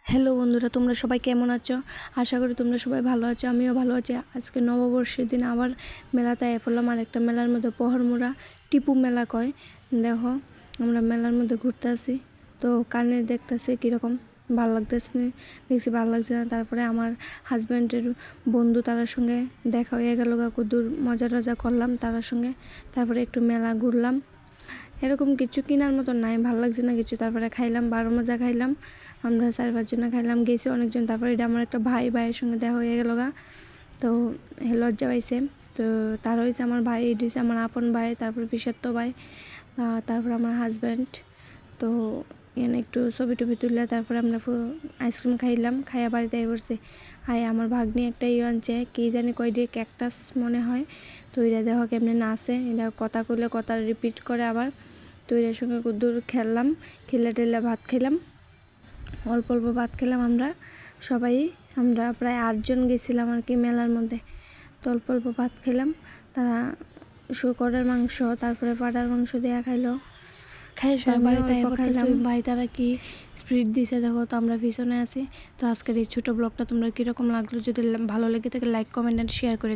Hello বন্ধুরা, তোমরা সবাই কেমন আছো? আশা করি তোমরা সবাই ভালো আছো, আমিও ভালো আছি। আজকে নববর্ষের দিন আবার মেলাতে এফলাম, আর একটা মেলার মধ্যে পহরমোড়া টিপু মেলা কয়। দেখো আমরা মেলার মধ্যে ঘুরতে আসি, তো কানে দেখতেছি কীরকম ভালো লাগতেছে, দেখছি ভালো লাগছে না। তারপরে আমার হাজব্যান্ডের বন্ধু তার সঙ্গে দেখা হয়ে গেল, কুদুর মজা টজা করলাম তার সঙ্গে। তারপরে একটু মেলা ঘুরলাম, এরকম কিছু কেনার মতো নাই, ভালো লাগছে না কিছু। তারপরে খাইলাম, 12 মজা খাইলাম, আমরা 4-5 জন খাইলাম, গেছি অনেকজন। তারপরে এটা আমার একটা ভাইয়ের সঙ্গে দেখা হয়ে গেল তো লজ্জা পাইছে। তো তার হয়েছে আমার ভাই, এটা হচ্ছে আমার আপন ভাই, তারপর পিসাত্তো ভাই, তারপর আমার হাজব্যান্ড। তো এখানে একটু ছবি টবি তুললে তারপরে আমরা আইসক্রিম খাইলাম, খাইয়া বাড়িতে করছি। আমার ভাগ্নি একটা আনছে, কী জানি কয় দিয়ে ক্যাকটাস মনে হয়। তো এটা দেখো কেমনি নাচে, এটা কথা কইলে কথা রিপিট করে আবার। তো এটার সঙ্গে কুদ্দুর খেললাম, খেলে টেলে ভাত খেলাম, অল্প অল্প ভাত খেলাম আমরা প্রায় 8 জন গেছিলাম আর কি মেলার মধ্যে। তো অল্প অল্প ভাত খেলাম, তারা শুকরের মাংস তারপরে পাটার মাংস দেয়া খাইলো, খাই বাড়িতে খাইলাম। ভাই তারা কি স্প্রিট দিছে দেখো, তো আমরা পিছনে আছি। তো আজকের এই ছোটো ব্লগটা তোমরা কীরকম লাগলো, যদি ভালো লেগে থাকে লাইক কমেন্ট অ্যান্ড শেয়ার করে